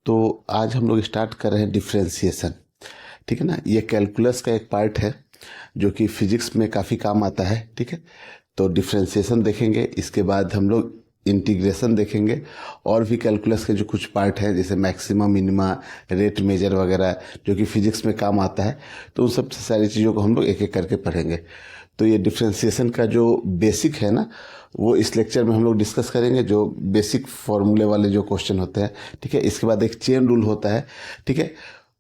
तो आज हम लोग स्टार्ट कर रहे हैं डिफ्रेंशिएशन। ठीक है ना, ये कैलकुलस का एक पार्ट है जो कि फिजिक्स में काफ़ी काम आता है। ठीक है, तो डिफ्रेंशिएशन देखेंगे, इसके बाद हम लोग इंटीग्रेशन देखेंगे और भी कैलकुलस के जो कुछ पार्ट हैं जैसे मैक्सिमम मिनिमा रेट मेजर वगैरह जो कि फिजिक्स में काम आता है, तो उन सब सारी चीज़ों को हम लोग एक एक करके पढ़ेंगे। तो ये डिफ्रेंशिएशन का जो बेसिक है ना, वो इस लेक्चर में हम लोग डिस्कस करेंगे, जो बेसिक फॉर्मूले वाले जो क्वेश्चन होते हैं। ठीक है, इसके बाद एक चेन रूल होता है। ठीक है,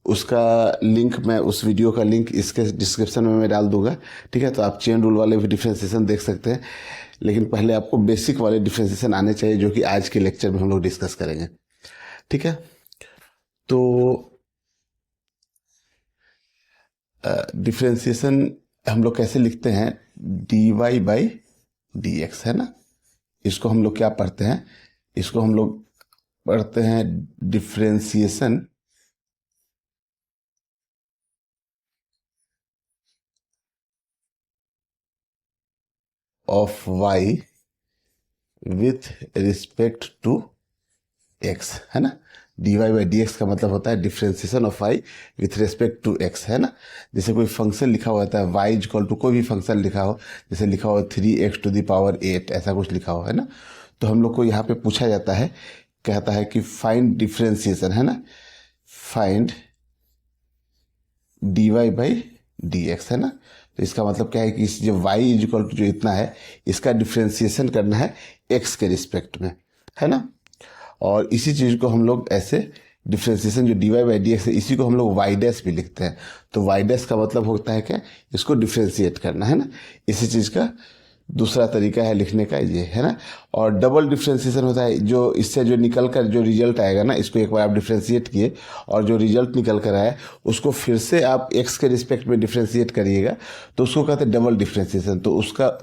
उसका लिंक मैं उस वीडियो का लिंक इसके डिस्क्रिप्शन में मैं डाल दूंगा। ठीक है, तो आप चेन रूल वाले भी डिफ्रेंशिएशन देख सकते हैं, लेकिन पहले आपको बेसिक वाले डिफ्रेंशिएशन आने चाहिए जो कि आज के लेक्चर में हम लोग डिस्कस करेंगे। ठीक है, तो डिफ्रेंशिएशन हम लोग कैसे लिखते हैं, d y by d x है ना। इसको हम लोग क्या पढ़ते हैं, इसको हम लोग पढ़ते हैं differentiation of y with respect to x है ना। D y by d x का मतलब होता है differentiation of y with respect to x है ना। जैसे कोई फंक्शन लिखा हुआ होता है वाई इक्वल टू, कोई भी फंक्शन लिखा हो, जैसे लिखा हो 3x⁸ ऐसा कुछ लिखा हो है ना, तो हम लोग को यहाँ पे पूछा जाता है, कहता है कि फाइंड डिफ्रेंशिएशन है ना, find d y by d x है ना। तो इसका मतलब क्या है कि इस जो y इक्वल टू जो इतना है, इसका डिफ्रेंशिएशन करना है x के रिस्पेक्ट में है ना। और इसी चीज़ को हम लोग ऐसे डिफ्रेंशिएशन जो d y by d x है, इसी को हम लोग वाई डैश भी लिखते हैं। तो वाई डैश का मतलब होता है क्या, इसको डिफ्रेंशिएट करना है ना। इसी चीज़ का दूसरा तरीका है लिखने का, ये है ना। और डबल डिफ्रेंशिएशन होता है, जो इससे जो निकल कर जो रिजल्ट आएगा ना, इसको एक बार आप डिफ्रेंशिएट किए और जो रिजल्ट निकल कर आया उसको फिर से आप एक्स के रिस्पेक्ट में डिफ्रेंशिएट करिएगा, तो उसको कहते हैं डबल डिफ्रेंशिएशन। तो उसका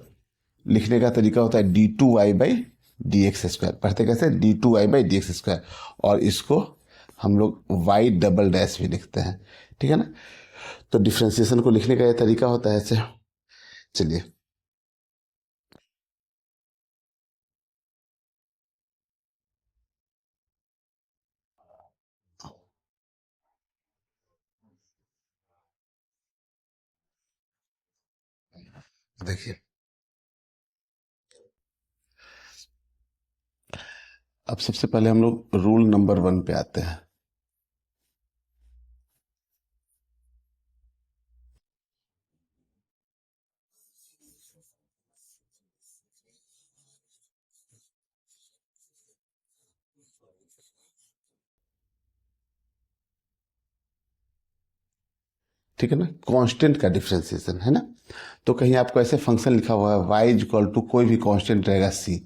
लिखने का तरीका होता है d2y डी एक्स स्क्वायर। पढ़ते कैसे, d2y डी एक्स स्क्वायर, और इसको हम लोग y डबल डैश भी लिखते हैं। ठीक है ना। तो डिफ्रेंशिएशन को लिखने का यह तरीका होता है ऐसे। चलिए, देखिए, अब सबसे पहले हम लोग रूल नंबर 1 पे आते हैं। ठीक है ना, कांस्टेंट का डिफ्रेंशिएशन है ना। तो कहीं आपको ऐसे फंक्शन लिखा हुआ है y इक्वल टू कोई भी कांस्टेंट रहेगा c,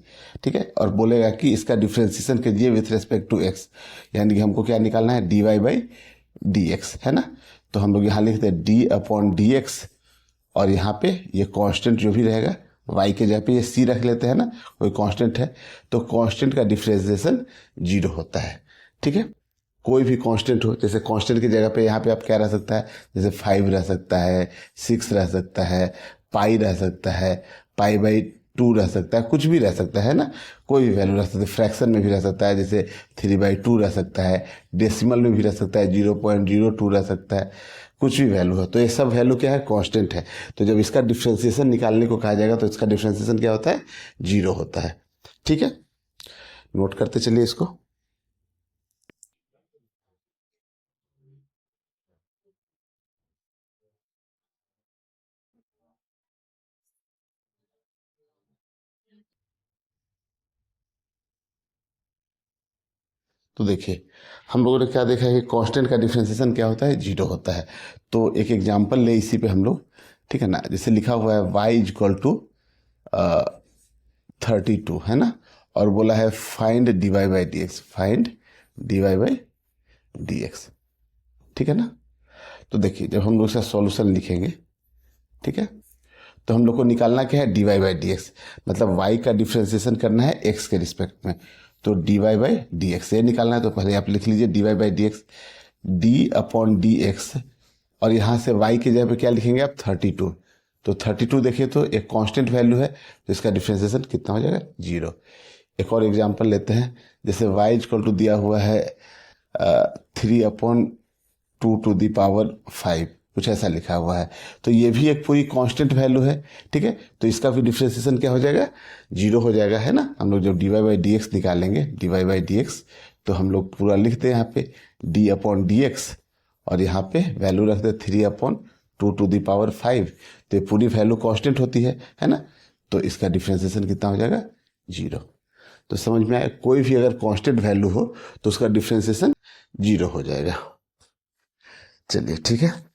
ठीक है, और बोलेगा कि इसका डिफ्रेंशिएशन कीजिए विथ रिस्पेक्ट टू x, यानी कि हमको क्या निकालना है, dy बाई डी एक्स है ना। तो हम लोग यहाँ लिखते हैं d अपॉन डी एक्स, और यहाँ पे ये कांस्टेंट जो भी रहेगा y के जगह पे ये c रख लेते हैं ना, कोई कांस्टेंट है, तो कांस्टेंट का डिफ्रेंशिएशन 0 होता है। ठीक है, कोई भी कांस्टेंट हो, जैसे कांस्टेंट की जगह पे यहाँ पे आप क्या रह सकता है, जैसे 5 रह सकता है, 6 रह सकता है, पाई रह सकता है, पाई/2 रह सकता है, कुछ भी रह सकता है ना। कोई भी वैल्यू रह सकता है, फ्रैक्शन में भी रह सकता है, जैसे 3/2 रह सकता है, डेसिमल में भी रह सकता है, 0.02 रह सकता है, कुछ भी वैल्यू है। तो ये सब वैल्यू क्या है, कांस्टेंट है। तो जब इसका डिफ्रेंशिएशन निकालने को कहा जाएगा तो इसका डिफ्रेंशिएशन क्या होता है, 0 होता है। ठीक है, नोट करते चलिए इसको। तो देखिए, हम लोगों ने क्या देखा है कि कांस्टेंट का डिफ्रेंशिएशन क्या होता है, 0 होता है। तो एक एग्जांपल ले इसी पे हम लोग, ठीक है ना। जैसे लिखा हुआ है y इक्वल टू 32 है ना, और बोला है find d y by d x, find d y by d x. ठीक है ना। तो देखिए, जब हम लोग इसका सॉल्यूशन लिखेंगे, ठीक है, तो हम लोग को निकालना क्या है, d y by d x, मतलब y का डिफ्रेंशिएशन करना है x के रिस्पेक्ट में। तो d y by d x ये निकालना है, तो पहले आप लिख लीजिए d y by d x, d upon D x, और यहाँ से y की जगह पे क्या लिखेंगे आप, 32। तो 32 देखिए तो एक कांस्टेंट वैल्यू है, तो इसका डिफ्रेंशिएशन कितना हो जाएगा, 0। एक और एग्जांपल लेते हैं, जैसे y इक्वल टू दिया हुआ है 3/2⁵ कुछ ऐसा लिखा हुआ है। तो ये भी एक पूरी कांस्टेंट वैल्यू है, ठीक है। तो इसका भी डिफ्रेंसिएशन क्या हो जाएगा, 0 हो जाएगा, है ना। हम लोग जब dy/dx निकालेंगे, dy/dx, तो हम लोग पूरा लिखते हैं यहाँ पे d/dx, और यहाँ पे वैल्यू रखते हैं 3/2⁵। तो ये पूरी वैल्यू कांस्टेंट होती है ना। तो इसका डिफ्रेंसिएशन कितना हो जाएगा, 0। तो समझ में आया, कोई भी अगर कांस्टेंट वैल्यू हो तो उसका डिफ्रेंसिएशन 0 हो जाएगा। चलिए ठीक है,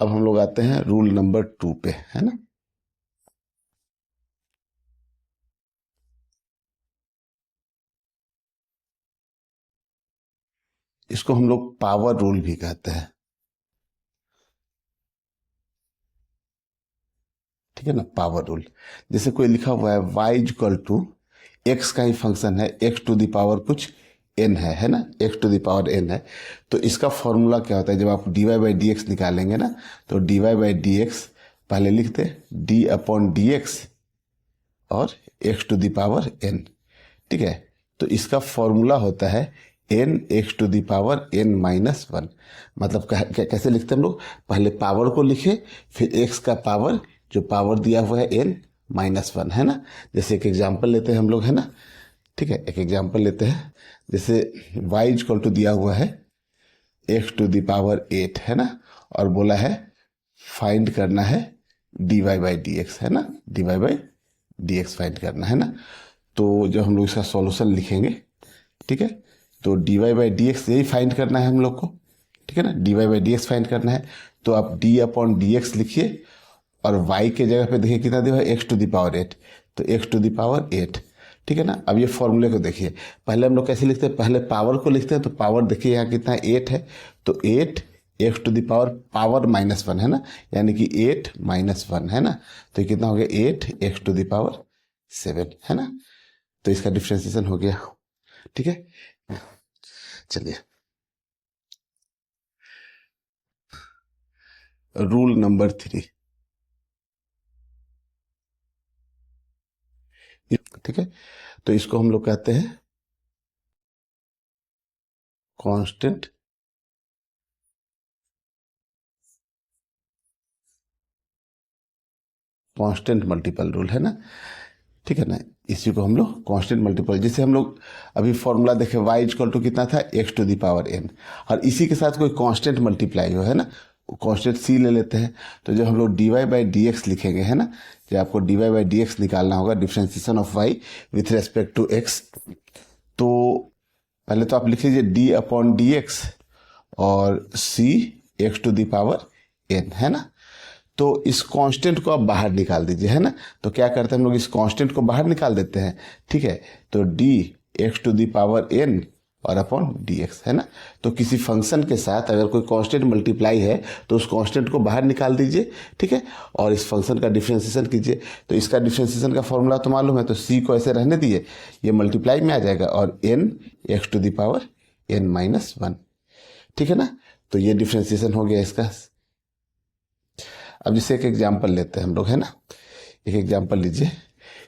अब हम लोग आते हैं रूल नंबर 2 पे, है ना। इसको हम लोग पावर रूल भी कहते हैं, ठीक है ना। पावर रूल, जैसे कोई लिखा हुआ है y=x का ही फंक्शन है, x⁴ कुछ n है ना, x⁴n है। तो इसका फॉर्मूला क्या होता है, जब आप dy/dx निकालेंगे ना, तो dy/dx पहले लिखते d/dx और x⁴n, ठीक है। तो इसका फॉर्मूला होता है n x⁴n-1। मतलब कैसे लिखते हैं हम लोग, पहले पावर को लिखे, फिर x का पावर, जो पावर दिया हुआ है n-1, है ना। जैसे एक एग्जांपल लेते हैं हम लोग, है ना, ठीक है। एक एग्जांपल लेते हैं, जैसे y दिया हुआ है x⁴8, है ना, और बोला है फाइंड करना है dy/dx, है ना, dy/dx फाइंड करना है ना। तो जब हम लोग इसका सॉल्यूशन लिखेंगे, ठीक है, तो dy/dx यही फाइंड करना है हम लोग को, ठीक है ना, dy/dx फाइंड करना है। तो आप d/dx लिखिए, और y के जगह पे देखिए कितना दिया है, x⁴8, तो x⁴8, ठीक है ना। अब ये फॉर्मूले को देखिए, पहले हम लोग कैसे लिखते हैं, पहले पावर को लिखते हैं। तो पावर देखिए यहाँ कितना है, 8 है, तो 8 x⁴ है ना, यानी कि 8-1, है ना। तो ये कितना हो गया, 8x⁴7, है ना। तो इसका डिफ्रेंसिएशन हो गया, ठीक है। चलिए, रूल नंबर 3, ठीक है। तो इसको हम लोग कहते हैं कांस्टेंट मल्टीपल रूल, है ना, ठीक है ना। इसी को हम लोग कांस्टेंट मल्टीपल, जैसे हम लोग अभी फॉर्मूला देखे, y कितना था, x⁴n, और इसी के साथ कोई कांस्टेंट मल्टीप्लाई हो, है ना, कांस्टेंट c ले लेते हैं। तो जब हम लोग dy/dx लिखेंगे, है ना, जब आपको dy/dx निकालना होगा, differentiation of y with respect to x, तो पहले तो आप लिख लीजिए d/dx और c x⁴n, है ना। तो इस कांस्टेंट को आप बाहर निकाल दीजिए, है ना। तो क्या करते हैं हम लोग, इस कांस्टेंट को बाहर निकाल देते हैं, ठीक है। तो dx⁴n और अपॉन dx, है ना। तो किसी फंक्शन के साथ अगर कोई कांस्टेंट मल्टीप्लाई है, तो उस कांस्टेंट को बाहर निकाल दीजिए, ठीक है, और इस फंक्शन का डिफ्रेंसिएशन कीजिए। तो इसका डिफ्रेंसिएशन का फॉर्मूला तो मालूम है, तो c को ऐसे रहने दिए, ये मल्टीप्लाई में आ जाएगा, और n x⁴n-1, ठीक है ना। तो ये डिफ्रेंसिएशन हो गया इसका। अब जैसे एक एग्जांपल लेते हैं हम लोग, है ना। एक एग्जांपल लीजिए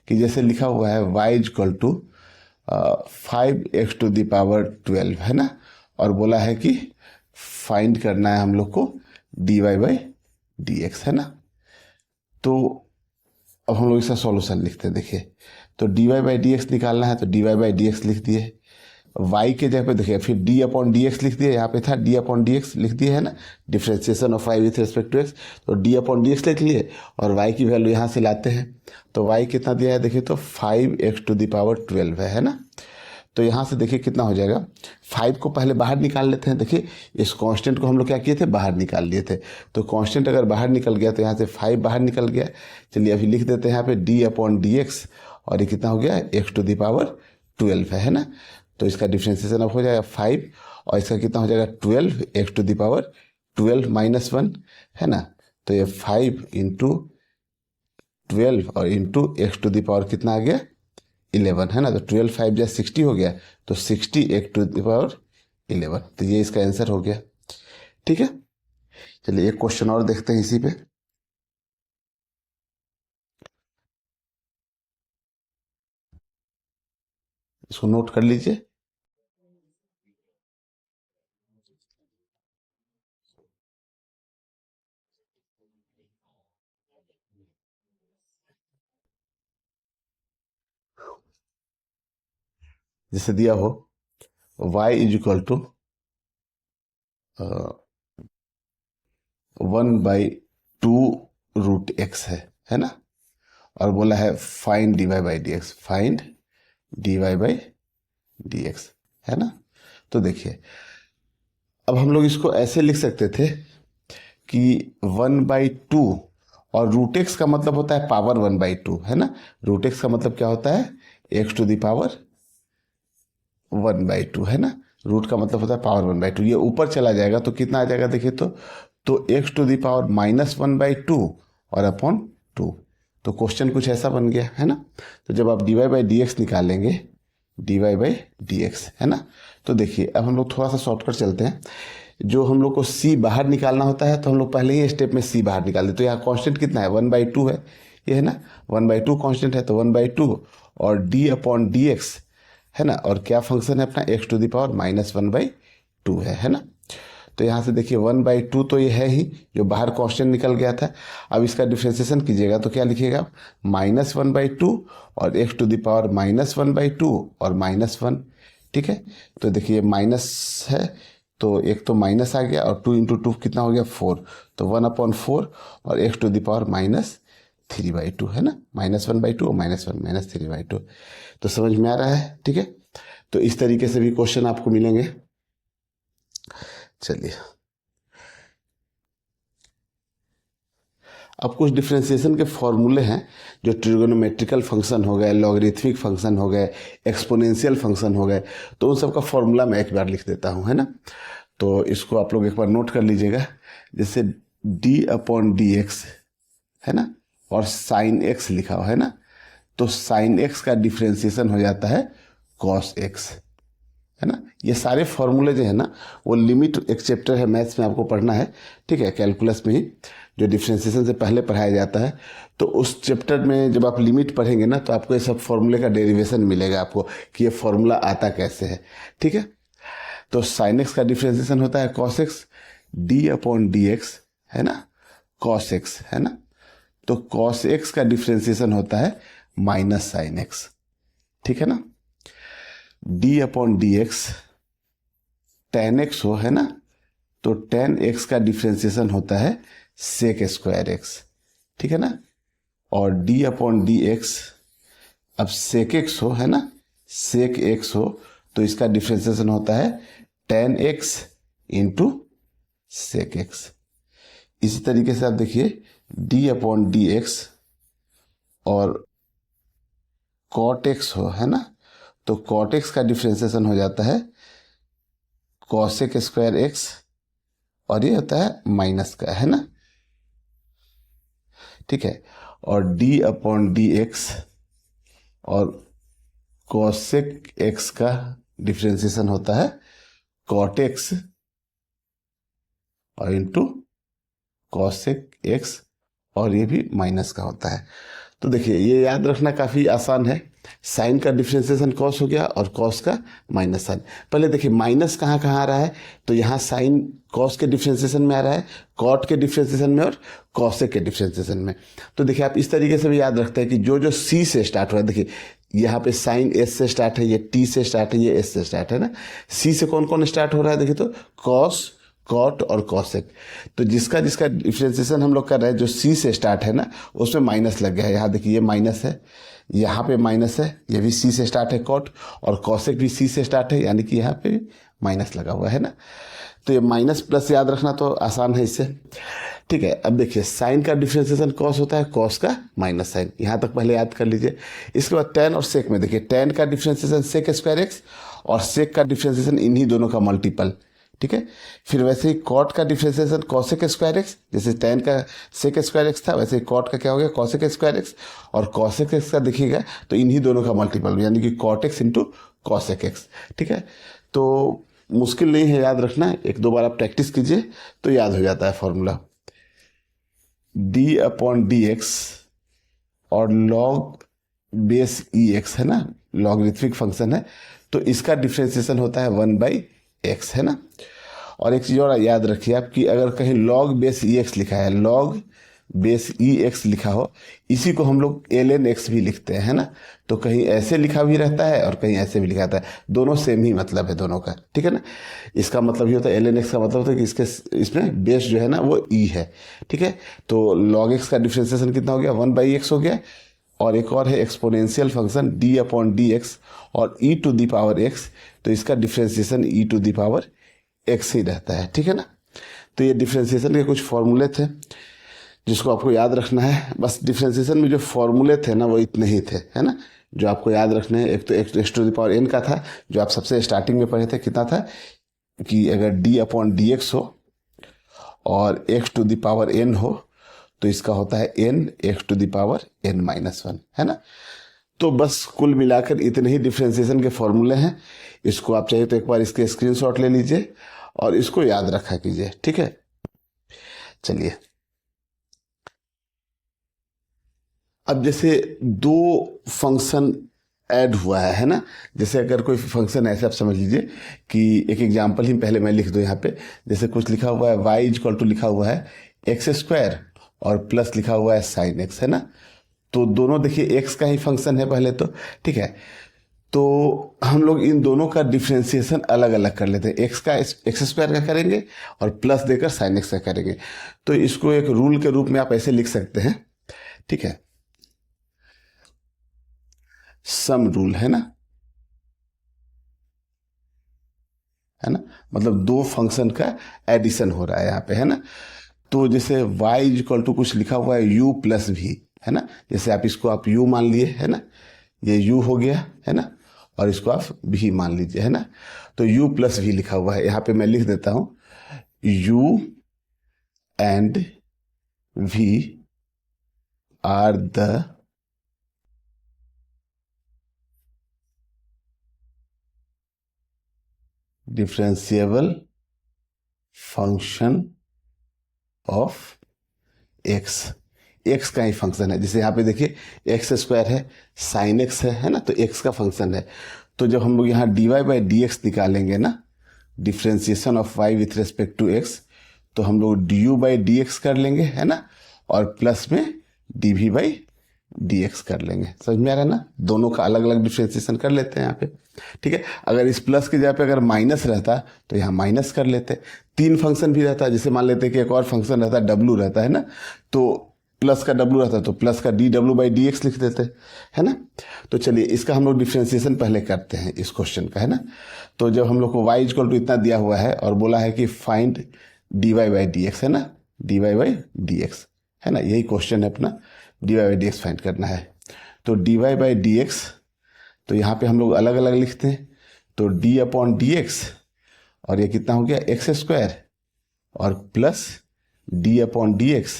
कि जैसे लिखा हुआ है y=5x⁴12, है ना, और बोला है कि फाइंड करना है हम लोग को dy/dx, है ना। तो अब हम लोग इसका सॉल्यूशन लिखते हैं, देखिए। तो dy/dx निकालना है, तो dy/dx लिख दिए, y के जगह पे देखिए, फिर d/dx लिख दिया, यहाँ पे था d/dx लिख दिया, है ना, differentiation of y with respect to x। तो d/dx लिख लिए, और y की वैल्यू यहाँ से लाते हैं। तो y कितना दिया है, देखिए, तो 5x⁴12 है ना। तो यहाँ से देखिए कितना हो जाएगा, 5 को पहले बाहर निकाल लेते हैं। देखिए, इस कांस्टेंट को हम लोग क्या किए थे, बाहर निकाल लिए थे। तो कांस्टेंट अगर बाहर निकल गया, तो यहाँ से 5 बाहर निकल गया। चलिए अभी लिख देते हैं यहाँ पे d/dx, और ये कितना हो गया, x⁴12 है ना। तो इसका डिफ्रेंसिएशन अब हो जाएगा 5, और इसका कितना हो जाएगा, 12 x⁴12-1, है ना। तो ये 5 × 12 और इंटू x⁴ कितना आ गया, 11, है ना। तो 12×5 = 60 हो गया, तो 60 x⁴11। तो ये इसका आंसर हो गया, ठीक है। चलिए एक क्वेश्चन और देखते हैं इसी पे। इसको नोट कर लीजिए। जैसे दिया हो y is equal to 1/2 √x है ना, और बोला है find dy by d x, find dy by d x, है ना। तो देखिए अब हम लोग इसको ऐसे लिख सकते थे कि 1/2, और √x का मतलब होता है पावर 1/2, है ना। √x का मतलब क्या होता है, x टू द पावर 1/2, है ना। रूट का मतलब होता है पावर 1/2, ये ऊपर चला जाएगा तो कितना आ जाएगा देखिए, तो x टू द पावर -1/2 और अपॉन 2। तो क्वेश्चन कुछ ऐसा बन गया, है ना। तो जब आप dy बाई डी एक्स निकालेंगे, dy बाई डी एक्स, है ना। तो देखिए अब हम लोग थोड़ा सा शॉर्टकट चलते हैं। जो हम लोग को c बाहर निकालना होता है तो हम लोग पहले ही स्टेप में c बाहर निकाल देते। तो यहाँ कांस्टेंट कितना है, 1/2 है, ये है ना, 1/2 कांस्टेंट है, तो 1/2 और d अपॉन डी एक्स, है ना। और क्या फंक्शन है अपना, x टू द पावर -1/2 है ना। तो यहाँ से देखिए 1/2 तो ये है ही, जो बाहर कांस्टेंट निकल गया था। अब इसका डिफ्रेंसिएशन कीजिएगा तो क्या लिखिएगा, -1/2 और x टू द पावर -1/2 और -1, ठीक है। तो देखिए माइनस है तो एक तो माइनस आ गया, और 2 इंटू 2 कितना हो गया 4, तो 1/4 और x टू द पावर -3/2, है ना। -1/2 और -1 -3/2। तो समझ में आ रहा है, ठीक है। तो इस तरीके से भी क्वेश्चन आपको मिलेंगे। चलिए अब कुछ डिफरेंशिएशन के फॉर्मूले हैं, जो ट्रिगोनोमेट्रिकल फंक्शन हो गए, लॉगरिथमिक फंक्शन हो गए, एक्सपोनेंशियल फंक्शन हो गए, तो उन सब का फॉर्मूला मैं एक बार लिख देता हूं, है ना। तो इसको आप लोग एक बार नोट कर लीजिएगा। जैसे d अपॉन डी एक्स, है ना, और साइन x लिखा हुआ है ना, तो साइन x का डिफरेंशिएशन हो जाता है कॉस x, है ना। ये सारे फॉर्मूले जो है ना, वो लिमिट, एक चैप्टर है मैथ्स में आपको पढ़ना है, ठीक है, कैलकुलस में ही, जो डिफरेंशिएशन से पहले पढ़ाया जाता है। तो उस चैप्टर में जब आप लिमिट पढ़ेंगे ना, तो आपको ये सब फॉर्मूले का डेरिवेशन मिलेगा आपको, कि ये फॉर्मूला आता कैसे है, ठीक है। तो साइन एक्स का डिफरेंशिएशन होता है cos x, d upon D x, है ना, कॉस एक्स, है ना। तो कॉस एक्स का डिफरेंशिएशन होता है माइनस साइन एक्स, ठीक है ना। D upon D x ten x हो, है ना, तो टेन एक्स का डिफरेंशिएशन होता है सेक स्क्वायर एक्स, ठीक है ना। और डी अपॉन डी एक्स, अब सेक एक्स हो, है ना, सेक एक्स हो, तो इसका डिफरेंशिएशन होता है tan x into sec x. इसी तरीके से आप देखिए डी अपॉन डी एक्स और कॉट एक्स हो, है ना, तो कॉट एक्स का डिफरेंशिएशन हो जाता है कॉसेक स्क्वायर एक्स, और ये होता है माइनस का, है ना, ठीक है। और डी अपॉन डी एक्स और कॉसेक एक्स का डिफरेंशिएशन होता है कॉट एक्स और इंटू कॉसेक एक्स, और ये भी माइनस का होता है। तो देखिए ये याद रखना काफ़ी आसान है। साइन का डिफरेंशिएशन कॉस हो गया और कॉस का माइनस साइन। पहले देखिए माइनस कहाँ कहाँ आ रहा है, तो यहाँ साइन कॉस के डिफरेंशिएशन में आ रहा है, कॉट के डिफरेंशिएशन में और कॉसेक के डिफरेंशिएशन में। तो देखिए आप इस तरीके से भी याद रखते हैं कि जो जो सी से स्टार्ट हो रहा है, देखिए यहाँ पे साइन एस से स्टार्ट है, ये टी से स्टार्ट है, ये एस से स्टार्ट है ना। सी से कौन कौन स्टार्ट हो रहा है, देखिए तो कॉस, कॉट और कॉसेक। तो जिसका जिसका डिफरेंशिएशन हम लोग कर रहे हैं, जो सी से स्टार्ट है ना, उसमें माइनस लग गया है। यहाँ देखिए ये माइनस है, यहाँ पे माइनस है, ये भी सी से स्टार्ट है कॉट, और कॉसेक भी सी से स्टार्ट है, यानी कि यहाँ पे भी माइनस लगा हुआ है ना। तो ये माइनस प्लस याद रखना तो आसान है इससे, ठीक है। अब देखिए साइन का डिफरेंशिएशन कॉस होता है, कॉस का माइनस साइन, यहाँ तक पहले याद कर लीजिए। इसके बाद टेन और सेक में देखिए, टेन का डिफरेंशिएशन सेक स्क्वायर एक्स और सेक का डिफरेंशिएशन इन्हीं दोनों का मल्टीपल, ठीक है। फिर वैसे ही कॉट का डिफरेंशिएशन कॉसेक स्क्वायर एक्स, जैसे टेन का सेक स्क्वायर एक्स था, वैसे ही कॉट का क्या हो गया कॉसेक स्क्वायर एक्स, और कॉसेक एक्स का देखिएगा तो इन्हीं दोनों का मल्टीपल, यानी कि cot x into cosec x, ठीक है। तो मुश्किल नहीं है याद रखना, एक दो बार आप प्रैक्टिस कीजिए तो याद हो जाता है formula. D upon D x और लॉग बेस ई एक्स, है ना, लॉगरिथमिक फंक्शन है, तो इसका डिफरेंशिएशन होता है 1/x, है ना। और एक चीज़ और याद रखिए आप कि अगर कहीं लॉग बेस ई एक्स लिखा है, लॉग बेस ई एक्स लिखा हो, इसी को हम लोग एल एन एक्स भी लिखते हैं, है ना। तो कहीं ऐसे लिखा भी रहता है और कहीं ऐसे भी लिखा रहता है, दोनों सेम ही मतलब है दोनों का, ठीक है ना। इसका मतलब ये होता है एल एन एक्स का मतलब होता है कि इसके इसमें बेस जो है ना वो ई है, ठीक है। तो लॉग एक्स का डिफ्रेंसिएशन कितना हो गया, 1/x हो गया। और एक और है exponential function D upon D x और E to the power X, तो इसका differentiation E to the power X ही रहता है, ठीक है ना। तो ये डिफ्रेंसिएशन के कुछ फॉर्मूले थे जिसको आपको याद रखना है। बस डिफ्रेंसिएशन में जो फॉर्मूले थे ना वो इतने ही थे, है ना, जो आपको याद रखने हैं। एक तो x to the power n का था जो आप सबसे स्टार्टिंग में पढ़े थे, कितना था कि अगर डी अपॉन डी एक्स हो और x to the power n हो तो इसका होता है n x to the power n minus one, है ना। तो बस कुल मिलाकर इतने ही डिफ्रेंसिएशन के फॉर्मूले हैं। इसको आप चाहिए तो एक बार इसके स्क्रीनशॉट ले लीजिए और इसको याद रखा कीजिए, ठीक है। चलिए, अब जैसे दो फंक्शन ऐड हुआ है ना, जैसे अगर कोई फंक्शन ऐसे आप समझ लीजिए कि एक एग्जांपल ही पहले मैं लिख दूं यहाँ पे। जैसे कुछ लिखा हुआ है y इक्वल टू लिखा हुआ है एक्स स्क्वायर और प्लस लिखा हुआ है साइन एक्स, है ना। तो दोनों देखिए x का ही फंक्शन है पहले तो, ठीक है। तो हम लोग इन दोनों का डिफ्रेंसिएशन अलग अलग कर लेते हैं, एक्स का एक्स स्क्वायर का करेंगे और प्लस देकर साइन एक्स का करेंगे। तो इसको एक रूल के रूप में आप ऐसे लिख सकते हैं, ठीक है, सम रूल, है ना, है ना। मतलब दो फंक्शन का एडिशन हो रहा है यहाँ पे, है ना। तो जैसे y इक्वल टू कुछ लिखा हुआ है u प्लस भी, है ना। जैसे आप इसको आप u मान लिए, है ना, ये u हो गया, है ना, और इसको आप v मान लीजिए, है ना। तो u प्लस भी लिखा हुआ है, यहाँ पे मैं लिख देता हूं u and v are the differentiable function of x. X का ही फंक्शन है, जैसे यहाँ पे देखिए एक्स स्क्वायर है, साइन एक्स है ना, तो एक्स का फंक्शन है। तो जब हम लोग यहाँ d y by d x निकालेंगे ना, differentiation of y with respect to x, तो हम लोग d u by d x कर लेंगे, है ना, और प्लस में d v by d x कर लेंगे। समझ में आ रहा है ना, दोनों का अलग अलग डिफ्रेंसिएशन कर लेते हैं यहाँ पे, ठीक है। अगर इस प्लस के जगह पे अगर माइनस रहता तो यहाँ माइनस कर लेते। तीन फंक्शन भी रहता, जैसे मान लेते कि एक और फंक्शन रहता डब्लू रहता है ना, तो प्लस का डब्लू रहता तो प्लस का D W by d x लिख देते, है ना। तो चलिए इसका हम लोग डिफ्रेंसिएशन पहले करते हैं इस क्वेश्चन का, है ना। तो जब हम लोग को y इक्वल टू इतना दिया हुआ है और बोला है कि find d y by d x, है ना, d y by d x, है ना, यही क्वेश्चन है अपना, d y by d x find करना है। तो d y by d x, तो यहाँ पे हम लोग अलग अलग लिखते हैं, तो डी अपॉन डी एक्स और ये कितना हो गया एक्स स्क्वायर और plus D upon D x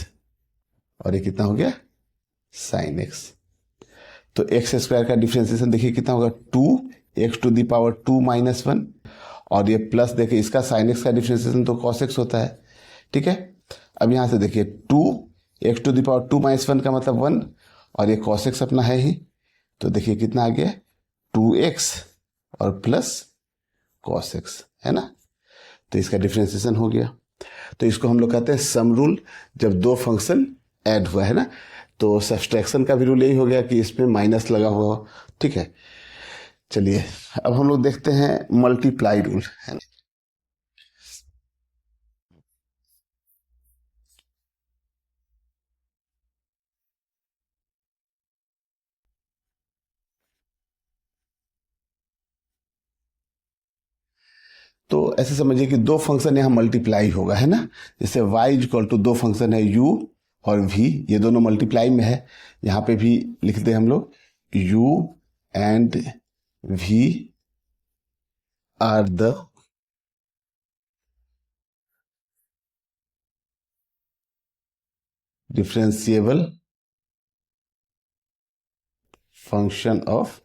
और ये कितना हो गया साइन एक्स। तो एक्स स्क्वायर का डिफ्रेंसिएशन देखिए कितना होगा 2x to the power 2 minus 1 और ये प्लस देखिए इसका साइन एक्स का डिफ्रेंसिएशन तो कॉस एक्स होता है, ठीक है। अब यहाँ से देखिए 2x to the power 2 minus 1 का मतलब 1 और ये कॉस एक्स अपना है ही, तो देखिए कितना आ गया 2x और प्लस कॉस एक्स, है ना। तो इसका डिफ्रेंसिएशन हो गया। तो इसको हम लोग कहते हैं सम रूल, जब दो फंक्शन ऐड हुआ, है ना। तो सब्सट्रैक्शन का भी रूल यही हो गया कि इसमें माइनस लगा हुआ हो, ठीक है। चलिए अब हम लोग देखते हैं मल्टीप्लाई रूल, है ना। तो ऐसे समझिए कि दो फंक्शन यहाँ मल्टीप्लाई होगा, है ना। जैसे y इक्वल टू दो फंक्शन है u और v, ये दोनों मल्टीप्लाई में है। यहाँ पे भी लिखते हैं हम लोग u and v are the differentiable function of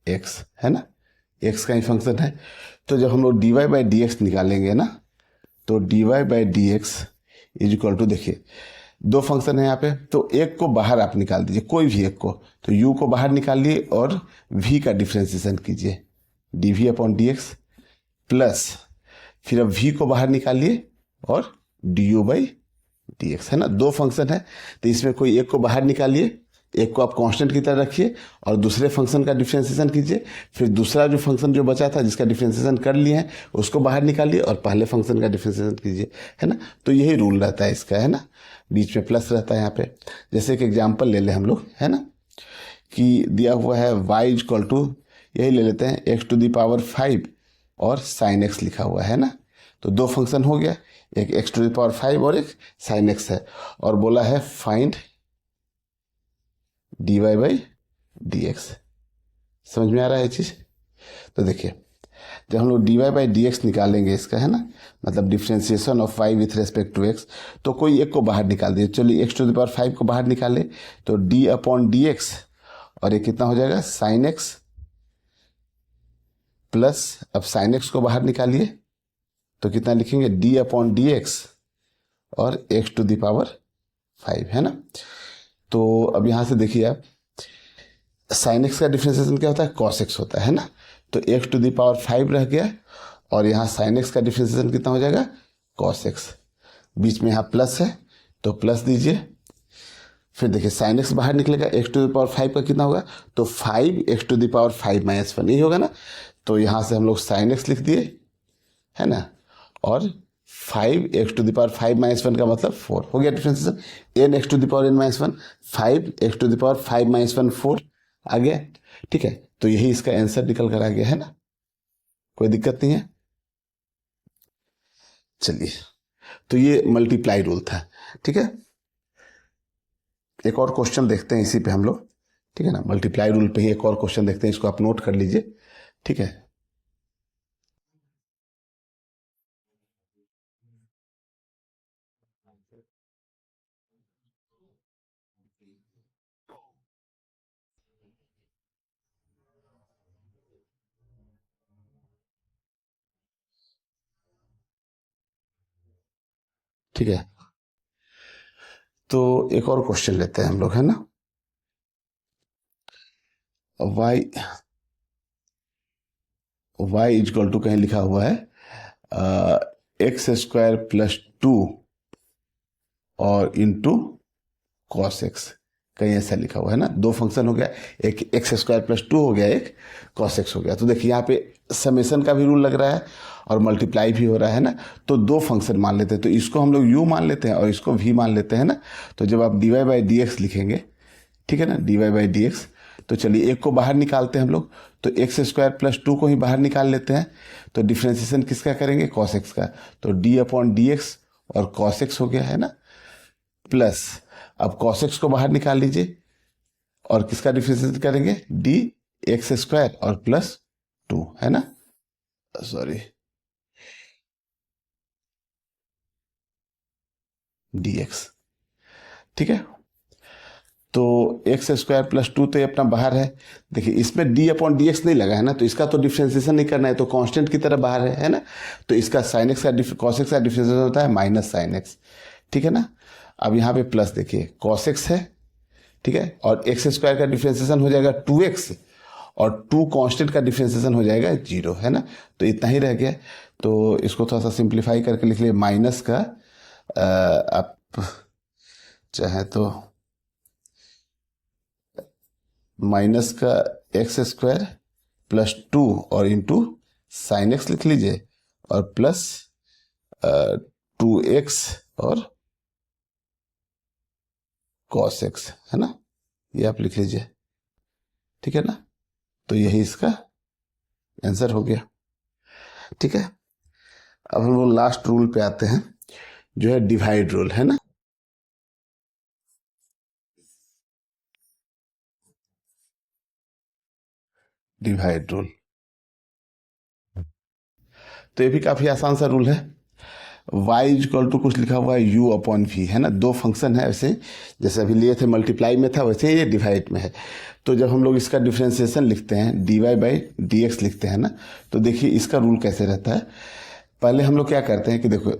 x, है ना, x का ही फंक्शन है। तो जब हम लोग dy बाई डी एक्स निकालेंगे ना, तो dy by d x is equal to, देखिए दो फंक्शन है यहाँ पे, तो एक को बाहर आप निकाल दीजिए, कोई भी एक को, तो u को बाहर निकालिए और v का डिफ्रेंसिएशन कीजिए d v upon D x plus, फिर अब v को बाहर निकालिए और डी यू बाई dx, है ना। दो फंक्शन है तो इसमें कोई एक को बाहर निकालिए, एक को आप कांस्टेंट की तरह रखिए और दूसरे फंक्शन का डिफरेंशिएशन कीजिए, फिर दूसरा जो फंक्शन जो बचा था जिसका डिफरेंशिएशन कर लिए हैं उसको बाहर निकालिए और पहले फंक्शन का डिफरेंशिएशन कीजिए, है ना। तो यही रूल रहता है इसका, है ना। बीच में प्लस रहता है यहाँ पे। जैसे एक एग्जाम्पल ले लें हम लोग, है ना, कि दिया हुआ है y इक्वल टू, यही ले लेते हैं x⁵ और sin x लिखा हुआ है ना। तो दो फंक्शन हो गया, एक x⁵ और एक sin x है, और बोला है फाइंड dy/dx। समझ में आ रहा है ये चीज? तो देखिए, जब हम लोग dy/dx निकालेंगे इसका, है ना, मतलब differentiation of y with respect to x, तो कोई एक को बाहर निकाल दिए। चलिए x⁵ को बाहर निकाले तो d/dx, और ये कितना हो जाएगा sin x प्लस, अब sin x को बाहर निकालिए तो कितना लिखेंगे d/dx और x⁵, है ना। तो अब यहां से देखिए आप, sin x का डिफरेंशिएशन क्या होता है, cos x होता है ना। तो x⁵ रह गया और यहाँ sin x का डिफरेंशिएशन कितना हो जाएगा, cos x। बीच में यहाँ प्लस है तो प्लस दीजिए, फिर देखिए sin x बाहर निकलेगा, x⁵ का कितना होगा, तो 5x⁵ -1 यही होगा ना। तो यहाँ से हम लोग sin x लिख दिए, है ना, और 5x⁵ का मतलब 4 हो गया डिफरेंशिएशन। n(x⁴n−1), 5x⁵ -1 4 आ गया, ठीक है। तो यही इसका आंसर निकल कर आ गया, है ना, कोई दिक्कत नहीं है। चलिए, तो ये मल्टीप्लाई रूल था, ठीक है। एक और क्वेश्चन देखते हैं इसी पे हम लोग, ठीक है ना, मल्टीप्लाई रूल पे ही एक और क्वेश्चन देखते हैं, इसको आप नोट कर लीजिए, ठीक है। ठीक है, तो एक और क्वेश्चन लेते हैं हम लोग, है ना। y इक्वल टू, कहीं लिखा हुआ है x² + 2 और इंटू cos x, कहीं ऐसा लिखा हुआ है ना। दो फंक्शन हो गया, एक x² + 2 हो गया, एक cos x हो गया। तो देखिए यहाँ पे समेशन का भी रूल लग रहा है और मल्टीप्लाई भी हो रहा है ना। तो दो फंक्शन मान लेते हैं, तो इसको हम लोग u मान लेते हैं और इसको v मान लेते हैं ना। तो जब आप dy/dx लिखेंगे, ठीक है ना, dy/dx, तो चलिए एक को बाहर निकालते हैं हम लोग, तो x² + 2 को ही बाहर निकाल लेते हैं। तो डिफ्रेंसिएशन किसका करेंगे, cos x का। तो d/dx और cos x हो गया, है ना, प्लस, अब cos x को बाहर निकाल लीजिए और किसका डिफ्रेंशिएशन करेंगे, dx² और प्लस 2, है ना, सॉरी dx, ठीक है। तो x² + 2 तो ये अपना बाहर है। देखिए इसमें d/dx नहीं लगा है ना, तो इसका तो डिफ्रेंशिएशन नहीं करना है, तो कांस्टेंट की तरह बाहर है ना। तो इसका sin x का cos x का डिफ्रेंशिएशन होता है -sin x, ठीक है ना। अब यहाँ पे प्लस देखिए cos x है, ठीक है, और x² का डिफ्रेंशिएशन हो जाएगा 2x और 2 कांस्टेंट का डिफ्रेंशिएशन हो जाएगा 0, है ना। तो इतना ही रह गया। तो इसको थोड़ा सा सिंप्लीफाई करके लिख लिए, माइनस का आप चाहे तो माइनस का x² + 2 और इंटू sin x लिख लीजिए और प्लस 2x और cos x, है ना, ये आप लिख लीजिए, ठीक है ना। तो यही इसका आंसर हो गया, ठीक है। अब हम लोग लास्ट रूल पे आते हैं, जो है डिवाइड रूल, है ना। डिवाइड रूल, तो ये भी काफी आसान सा रूल है। y इक्वल टू कुछ लिखा हुआ है u/v, है ना। दो फंक्शन है ऐसे, जैसे अभी लिए थे मल्टीप्लाई में था, वैसे ये डिवाइड में है। तो जब हम लोग इसका डिफरेंशिएशन लिखते हैं dy/dx लिखते हैं ना, तो देखिए इसका रूल कैसे रहता है। पहले हम लोग क्या करते हैं कि देखो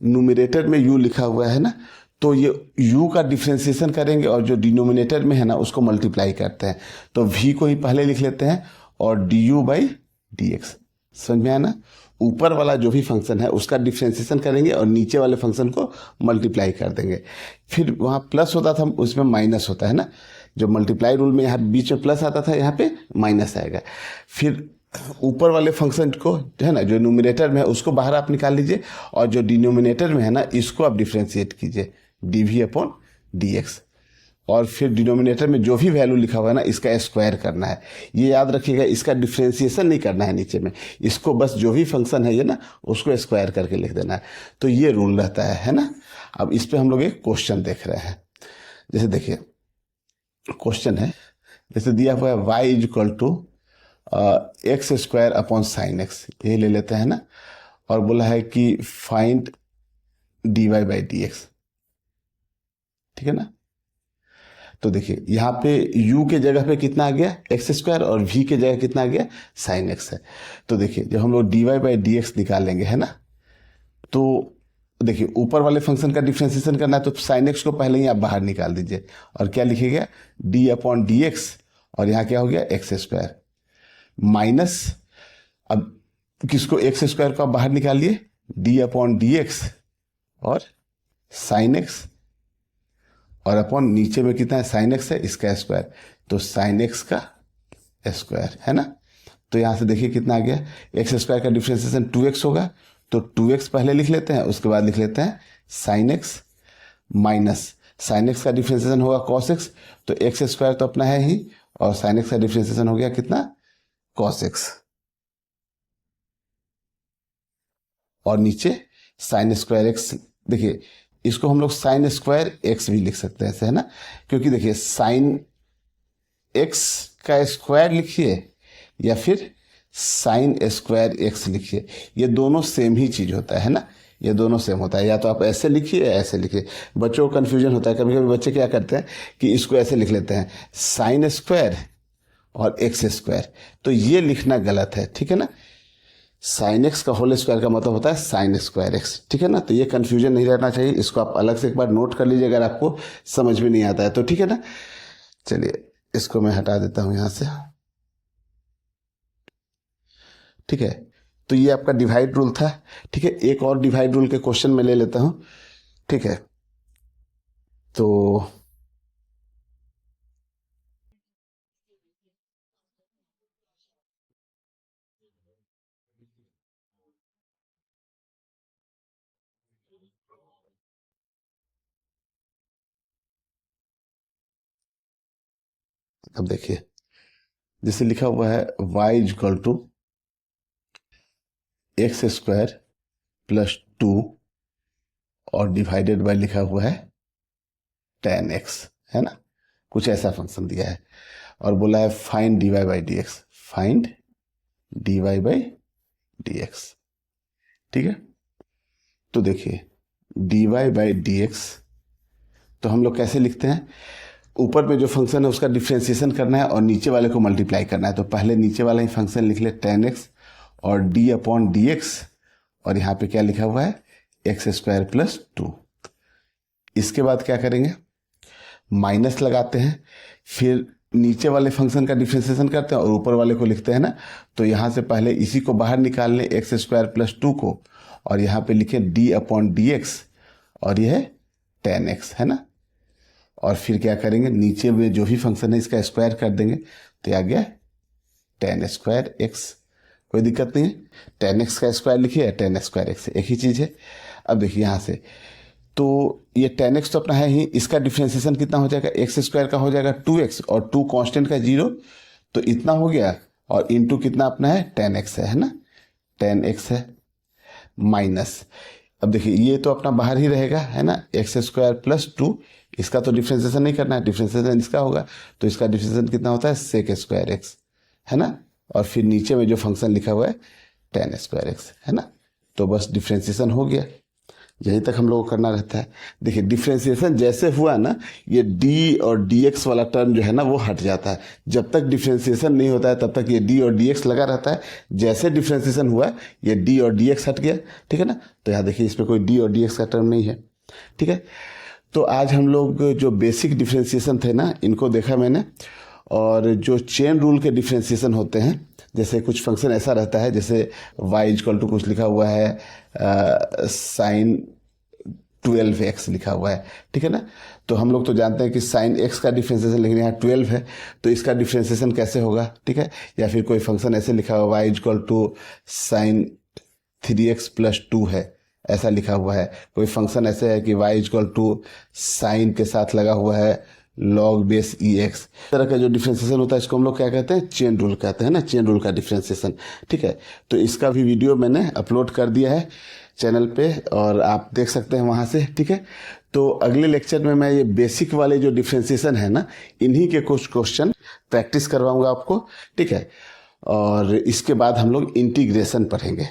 न्यूमरेटर में u लिखा हुआ है ना, तो ये u का डिफरेंशिएशन करेंगे और जो डिनोमिनेटर में है ना उसको मल्टीप्लाई करते हैं। तो v को ही पहले लिख लेते हैं और du/dx, समझ में आया ना। ऊपर वाला जो भी फंक्शन है उसका डिफ्रेंसिएशन करेंगे और नीचे वाले फंक्शन को मल्टीप्लाई कर देंगे। फिर वहाँ प्लस होता था, उसमें माइनस होता है ना, जो मल्टीप्लाई रूल में यहाँ बीच में प्लस आता था, यहाँ पे माइनस आएगा। फिर ऊपर वाले फंक्शन को है ना, जो न्यूमरेटर में है उसको बाहर आप निकाल लीजिए, और जो डिनोमिनेटर में है ना इसको आप डिफ्रेंशिएट कीजिए डी अपॉन डी एक्स, और फिर डिनोमिनेटर में जो भी वैल्यू लिखा हुआ है ना इसका स्क्वायर करना है। ये याद रखिएगा, इसका डिफ्रेंशिएशन नहीं करना है नीचे में, इसको बस जो भी फंक्शन है ये ना उसको स्क्वायर करके लिख देना है। तो ये रूल रहता है ना। अब इस पे हम लोग एक क्वेश्चन देख रहे हैं। जैसे देखिए क्वेश्चन है, जैसे दिया हुआ है y is equal to x square upon sine x, ये ले लेते हैं ना, और बोला है कि find dy by d x, ठीक है ना। तो देखिए यहाँ पे u के जगह पे कितना आ गया एक्स स्क्वायर, और v के जगह कितना आ गया साइन एक्स है। तो देखिए जब हम लोग dy बाई डी एक्स निकालेंगे है ना, तो देखिए ऊपर वाले फंक्शन का डिफ्रेंसिएशन करना है तो साइन एक्स को पहले ही आप बाहर निकाल दीजिए, और क्या लिखिएगा डी अपॉन डी एक्स, और यहाँ क्या हो गया एक्स स्क्वायर माइनस, अब किसको एक्स स्क्वायर को आप बाहर निकालिए डी अपॉन डी एक्स और साइन एक्स, और अपॉन नीचे में कितना है साइन एक्स है इसका स्क्वायर, तो साइन एक्स का स्क्वायर है ना। तो यहाँ से देखिए कितना आ गया, एक्स स्क्वायर का डिफ्रेंसिएशन 2x होगा, तो 2x पहले लिख लेते हैं, उसके बाद लिख लेते हैं sine x minus sine x का डिफ्रेंसिएशन होगा कॉस एक्स, तो एक्स स्क्वायर तो अपना है ही, और साइन एक्स का डिफ्रेंसिएशन हो गया कितना कॉस एक्स, और नीचे साइन स्क्वायर एक्स। देखिए इसको हम लोग साइन स्क्वायर एक्स भी लिख सकते हैं ऐसे है ना, क्योंकि देखिए साइन एक्स का स्क्वायर लिखिए या फिर साइन स्क्वायर एक्स लिखिए, ये दोनों सेम ही चीज होता है ना, ये दोनों सेम होता है। या तो आप ऐसे लिखिए या ऐसे लिखिए, बच्चों को कन्फ्यूजन होता है, कभी कभी बच्चे क्या करते हैं कि इसको ऐसे लिख लेते हैं साइन स्क्वायर और एक्स स्क्वायर, तो ये लिखना गलत है, ठीक है ना। साइन एक्स का होल स्क्वायर का मतलब होता है साइन स्क्वायर एक्स, ठीक है ना। तो ये कंफ्यूजन नहीं रहना चाहिए, इसको आप अलग से एक बार नोट कर लीजिए अगर आपको समझ में नहीं आता है तो, ठीक है ना। चलिए इसको मैं हटा देता हूं यहां से, ठीक है। तो ये आपका डिवाइड रूल था, ठीक है। एक और डिवाइड रूल के क्वेश्चन में ले लेता हूं, ठीक है। तो अब देखिए जैसे लिखा हुआ है y is equal to x square plus 2 और डिवाइडेड बाय लिखा हुआ है tan x, है ना। कुछ ऐसा फंक्शन दिया है और बोला है find dy by d x, find dy by d x, ठीक है। तो देखिए dy बाई डी एक्स तो हम लोग कैसे लिखते हैं, ऊपर में जो फंक्शन है उसका डिफ्रेंसिएशन करना है और नीचे वाले को मल्टीप्लाई करना है, तो पहले नीचे वाला ही फंक्शन लिख ले tan x और d अपॉन डी एक्स, और यहाँ पे क्या लिखा हुआ है एक्स स्क्वायर प्लस 2। इसके बाद क्या करेंगे माइनस लगाते हैं, फिर नीचे वाले फंक्शन का डिफ्रेंसिएशन करते हैं और ऊपर वाले को लिखते हैं ना, तो यहाँ से पहले इसी को बाहर निकाल लें एक्स स्क्वायर प्लस 2 को, और यहाँ पे लिखें d अपॉन डी एक्स और यह है tan x, है ना। और फिर क्या करेंगे नीचे में जो भी फंक्शन है इसका स्क्वायर कर देंगे, तो आ गया tan स्क्वायर एक्स, कोई दिक्कत नहीं है। tan x का स्क्वायर लिखिए, tan स्क्वायर एक्स एक ही चीज़ है। अब देखिए यहाँ से तो ये tan x तो अपना है ही, इसका डिफ्रेंसिएशन कितना हो जाएगा एक्स स्क्वायर का हो जाएगा 2x और 2 कांस्टेंट का 0, तो इतना हो गया, और इनटू कितना अपना है tan x है ना, tan x है माइनस, अब देखिए ये तो अपना बाहर ही रहेगा है ना, एक्स स्क्वायर प्लस 2, इसका तो डिफ्रेंसिएशन नहीं करना है, डिफ्रेंसिएशन इसका होगा, तो इसका डिफ्रेंसिएशन कितना होता है सेक स्क्वायर एक्स, है ना। और फिर नीचे में जो फंक्शन लिखा हुआ है tan स्क्वायर एक्स, है ना। तो बस डिफ्रेंसिएशन हो गया, यही तक हम लोगों को करना रहता है। देखिए डिफ्रेंसिएशन जैसे हुआ ना, ये d और dx वाला टर्म जो है ना वो हट जाता है, जब तक डिफ्रेंसिएशन नहीं होता है तब तक ये d और dx लगा रहता है, जैसे डिफ्रेंसिएशन हुआ ये d और dx हट गया, ठीक है ना। तो यहाँ देखिए इसमें कोई d और dx का टर्म नहीं है, ठीक है। तो आज हम लोग जो बेसिक डिफ्रेंसिएशन थे ना इनको देखा मैंने, और जो चेन रूल के डिफ्रेंसिएशन होते हैं जैसे कुछ फंक्शन ऐसा रहता है, जैसे y इक्वल टू कुछ लिखा हुआ है साइन 12x लिखा हुआ है, ठीक है ना। तो हम लोग तो जानते हैं कि साइन x का डिफ्रेंसिएशन, लेकिन यहाँ 12 है तो इसका डिफ्रेंसिएशन कैसे होगा, ठीक है। या फिर कोई फंक्शन ऐसे लिखा हुआ y equal to sine 3x plus 2 है, ऐसा लिखा हुआ है। कोई फंक्शन ऐसे है कि y इक्वल टू साइन के साथ लगा हुआ है लॉग बेस ex। तरह का जो डिफ्रेंसिएशन होता है इसको हम लोग क्या कहते हैं, चेन रूल कहते हैं ना, चेन रूल का डिफ्रेंसिएशन, ठीक है। तो इसका भी वीडियो मैंने अपलोड कर दिया है चैनल पे और आप देख सकते हैं वहाँ से, ठीक है। तो अगले लेक्चर में मैं ये बेसिक वाले जो डिफ्रेंसिएशन है ना, इन्हीं के कुछ क्वेश्चन प्रैक्टिस करवाऊंगा आपको, ठीक है। और इसके बाद हम लोग इंटीग्रेशन पढ़ेंगे।